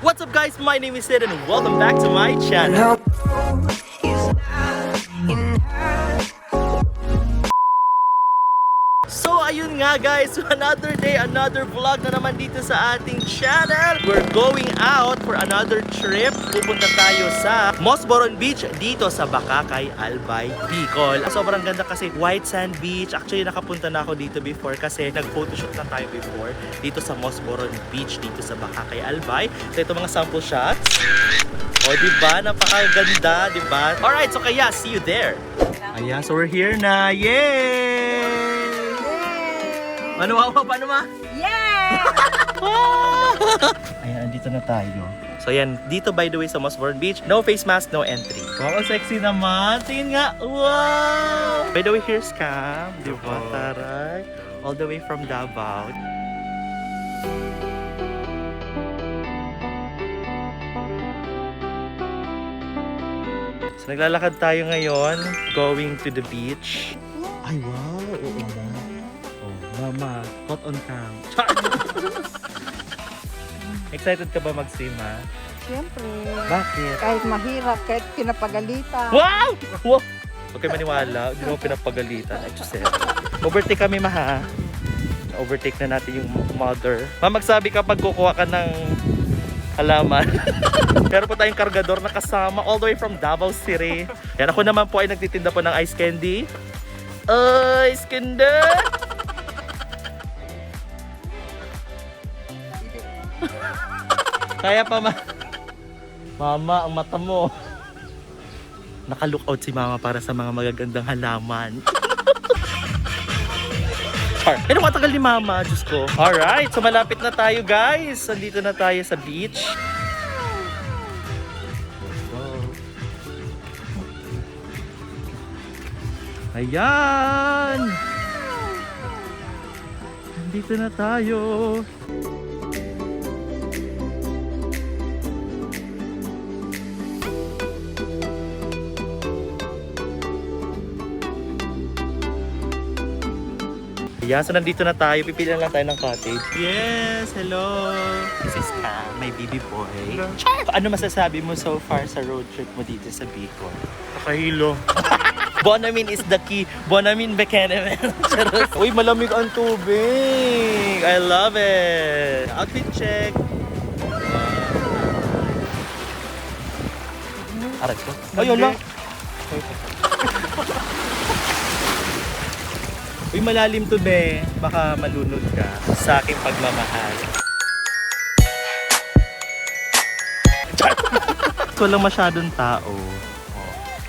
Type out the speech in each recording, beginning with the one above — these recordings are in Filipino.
What's up guys? My name is Sid and welcome back to my channel. So ayun nga guys, another day, another vlog na naman dito sa ating channel. We're going out for another trip. Pupunta tayo sa Mosboron Beach dito sa Bacacay, Albay, Bicol. Sobrang ganda kasi white sand beach. Actually nakapunta na ako dito before kasi nag-photoshoot na tayo before dito sa Mosboron Beach dito sa Bacacay, Albay. So ito mga sample shots. O diba? Napakaganda, diba? Alright, so kaya see you there. Ayan, so we're here na. Yay! Ano paano ma? Yeah! Ayan, andito na tayo. So ayan, dito by the way sa Mosboron Beach, no face mask, no entry. Wow, sexy naman. Tingin nga. Wow! By the way, here's Cam. Di ba? Taray. All the way from Davao. So naglalakad tayo ngayon, going to the beach. Ay, wow. Oo na. Mama, hot on cam. Excited ka ba mag-swim, ha? Siyempre. Bakit? Kahit mahirap, kahit pinapagalitan. Wow! Wow! Huwag kayo maniwala, hindi mo pinapagalitan. Ay, Joseph. Overtake kami, ha? Overtake na natin yung mother. Magsabi ka pag kukuha ka ng halaman. Pero po tayong kargador na kasama all the way from Davao City. Yan, ako naman po ay nagtitinda po ng ice candy. Ice candy! Kaya pa Mama, ang mata mo. Naka-lookout si Mama para sa mga magagandang halaman. Pero matagal ni Mama, Diyos ko. Alright, so malapit na tayo guys. Nandito na tayo sa beach. Ayan! Nandito na tayo. Ayan, so nandito na tayo. Pipilian lang tayo ng cottage. Yes, hello! This is Cam, my baby boy. Ano masasabi mo so far sa road trip mo dito sa Bicol? Nakahilo. Bonamin is the key. Bonamin Bekenemen. Uy, malamig ang tubig. I love it. Outfit check. Aray ko. Ayun lang. Uy, malalim to be. Baka malunod ka sa aking pagmamahal. Walang masyadong tao.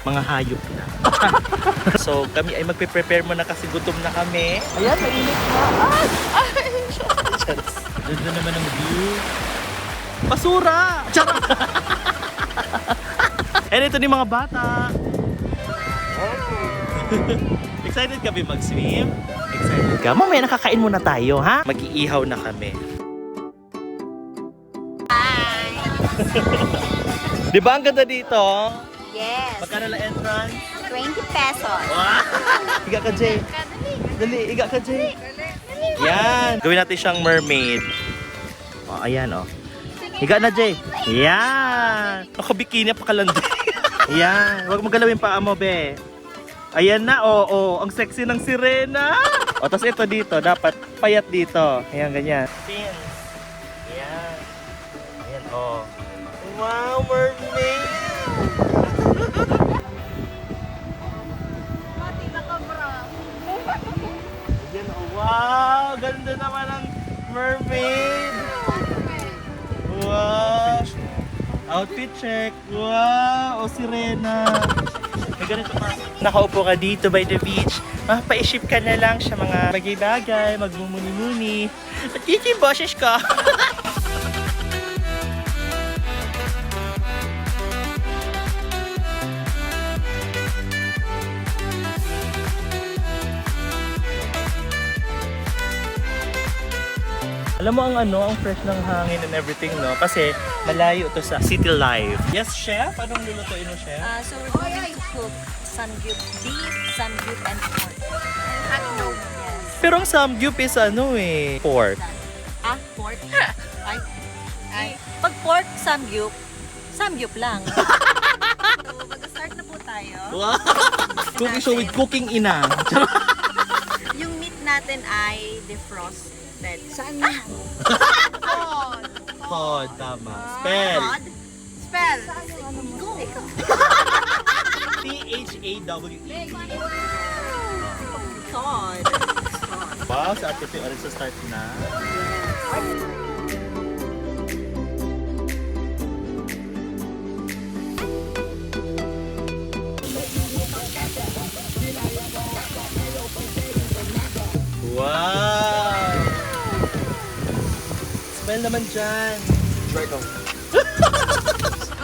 Mga hayop lang. So, kami ay magpe-prepare muna kasi gutom na kami. Ayan, mainit na. Ganda naman ang view. Basura! Charot! And ito ni mga bata. Excited ka ba mag-swim? Excited ka? Mamaya nakakain muna tayo, ha? Mag-iihaw na kami. Hi! Di ba ang ganda dito? Yes. Magkano lang entrance? 20 pesos. Wow! Iga ka, Jay. Dali, iga ka, Jay. Yan. Gawin natin siyang mermaid. Oh, ayan, oh. Higa na, Jay. Yan. Nakabikini pa kalandi. Yan. Huwag magalawin pa mo, be. Ayan na, oo. Ang sexy ng sirena. O, tapos ito dito. Dapat payat dito. Ayan, ganyan. Pins. Ayan. Ayan, oh. Wow, mermaid. Ayan, oh. Wow, ganda naman ang mermaid. Wow. Outfit check. Wow, o sirena. May ganito pa. Nakaupo ka dito by the beach. Mapaisip ka na lang sa mga bagay-bagay, magmumuni-muni. At dito yung boses ka. Alam mo ang fresh ng hangin and everything, no? Kasi malayo to sa city life. Yes, chef? Anong lulutuin mo, chef? So we're going to cook samgyup beef, samgyup and pork. Hotdog, yes. Pero ang samgyup is pork. Pork? Ay. Pag pork samgyup lang. So, mag-start na po tayo. Wow! Cooking show with cooking ina. Yung meat natin ay defrosted. Saan na? Cod, tama. Spell. Cod? Spell. Go. C-H-A-W-E. Cod. Wow, sa Ate P, oras sa start na. Wow! Smell naman dyan. Try ko.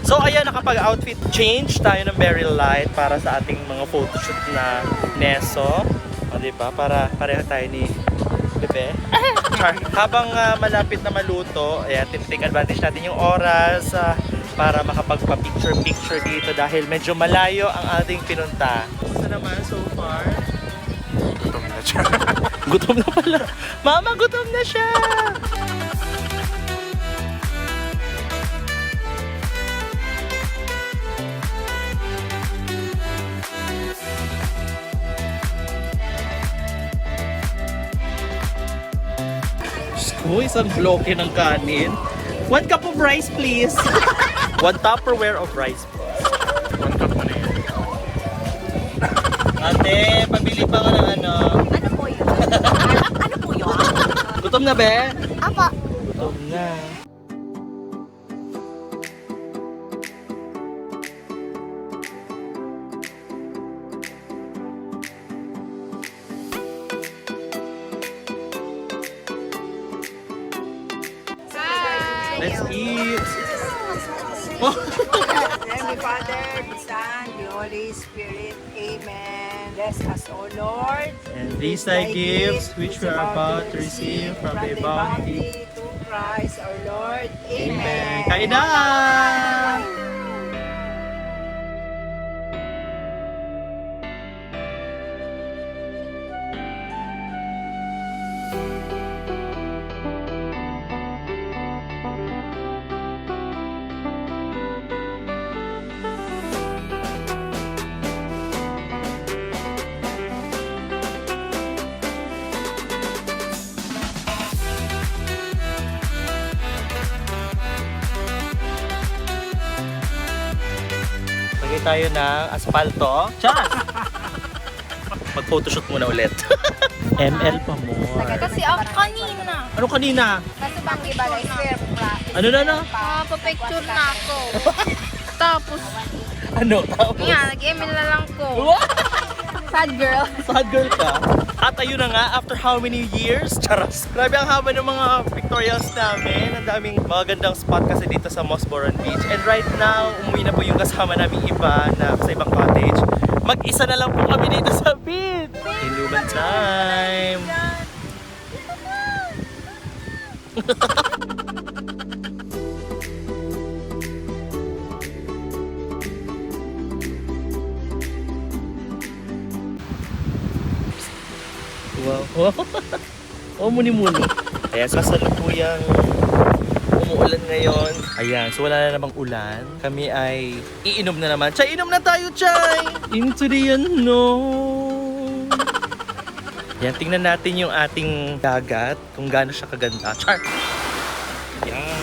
So ayan, nakapag-outfit change tayo ng very light para sa ating mga photoshoot na Neso. O diba? Para pareho tayo ni Bebe. Habang malapit na maluto, ayan, take advantage natin yung oras para makapagpa-picture-picture dito dahil medyo malayo ang ating pinunta. Gusto naman so far? Gutom na siya. Gutom na pala. Mama, gutom na siya! Uy, isang bloke ng kanin. 1 cup of rice, please. 1 Tupperware of rice, please. 1 cup mo na yun. Ate, pabili pa ka ng ano. Ano po yun? Ano po yun? Gutom na, be? Apa. Gutom na. Let's eat. Oh. Heavenly Father, the Son, the Holy Spirit. Amen. Bless us, O Lord. And these thy gifts, which we are about to receive from thy bounty. To Christ our Lord. Amen. Amen. Kain na! Lagay tayo ng aspalto. Chas! Mag-photoshoot muna ulit. ML pa more. Kasi ang kanina. Ano kanina? Kasi bang iba na square Ano na? Papapicture na ako. Tapos, Ano? yan, nag-email na lang ko. Sad girl. Sad girl ka. At ayun na nga, after how many years? Charas. Grabe ang haba ng mga pictorials namin. Ang daming magandang spot kasi dito sa Mosboron Beach. And right now, umuwi na po yung kasama namin iba na sa ibang cottage. Mag-isa na lang po kami dito sa beach. Inuman time. Wow. Oh, muni-muni. Ayan, sasalukuyang umuulan ngayon. Ayan, so wala na namang ulan. Kami ay iinom na naman. Chay, inom na tayo, Chay! Into the unknown. Ayan, tingnan natin yung ating dagat. Kung gaano siya kaganda. Char! Ayan.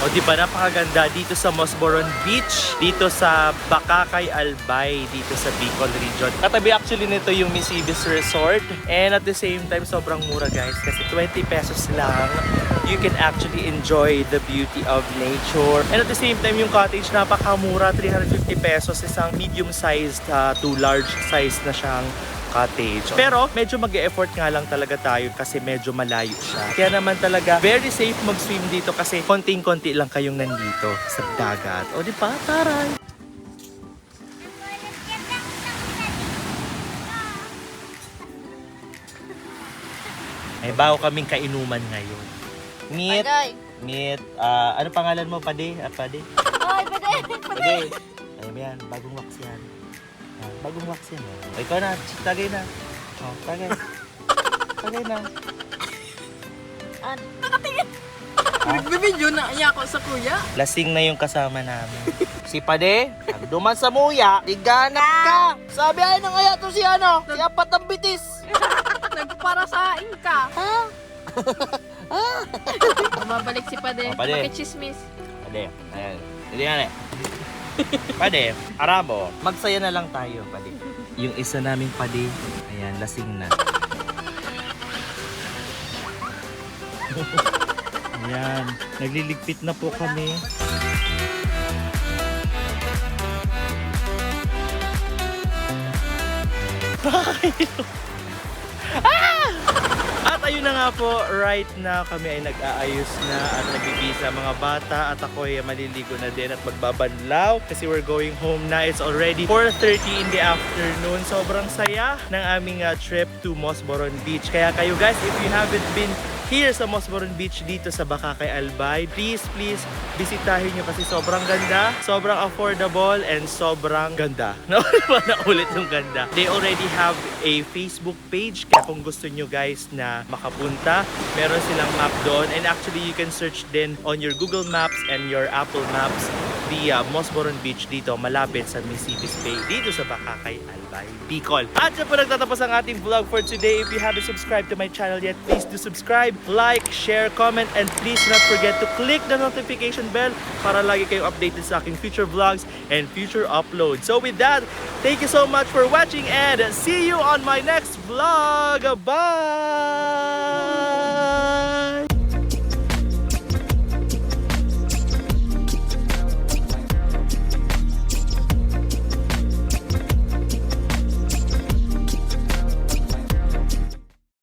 O diba, napakaganda dito sa Mosboron Beach, dito sa Bakakay, Albay, dito sa Bicol Region. Katabi actually nito yung Miss Ibis Resort. And at the same time, sobrang mura guys. Kasi 20 pesos lang, you can actually enjoy the beauty of nature. And at the same time, yung cottage napakamura, 350 pesos. Isang medium-sized to large-sized na siyang cottage. Pero medyo mag-e-effort nga lang talaga tayo kasi medyo malayo siya. Kaya naman talaga very safe mag-swim dito kasi konting-konti lang kayong nandito sa dagat. O di ba? Taray! May bago kaming kainuman ngayon. Meet, ano pangalan mo, Pade? Pade? Ay, pwede. Pade. Ayun yan, bagong wax yan. Bagong wax yan. O, ikaw na, tagay na. O, tagay. Tagay na. Nagbibidyo na iya ako sa kuya. Lasing na yung kasama namin. Si Pade, duman sa muya, tiganap ka. Sabi ay na kaya to si ano, si Apat ang Bitis. Nagparasain ka. Ha? Babalik si Pade. Oh, Pade. Makichismis. Pade, ayan. Hindi nga Pade, Arabo, magsaya na lang tayo, Pade. Yung isa naming Pade, ayan, lasing na. Ayan, nagliligpit na po kami. At ayun na nga po, right now kami ay nag-aayos na at nagbibisa mga bata at ako ay maliligo na din at magbabanlaw kasi we're going home na. It's already 4:30 in the afternoon. Sobrang saya ng aming trip to Mosboron Beach. Kaya kayo guys, if you haven't been here sa Mosboron Beach dito sa Bakakay, Albay, please bisitahin nyo kasi sobrang ganda, sobrang affordable, and sobrang ganda. No? Naulit yung ganda. They already have a Facebook page kaya kung gusto nyo guys na makapunta, meron silang map doon, and actually you can search din on your Google Maps and your Apple Maps the Mosboron Beach dito malapit sa Mississippi Bay dito sa Bakakay, Albay, Bicol. At siya po nagtatapos ang ating vlog for today. If you haven't subscribed to my channel yet, please do subscribe, like, share, comment, and please do not forget to click the notification bell para lagi kayong updated sa aking future vlogs and future uploads. So with that, thank you so much for watching and see you on my next vlog. Bye!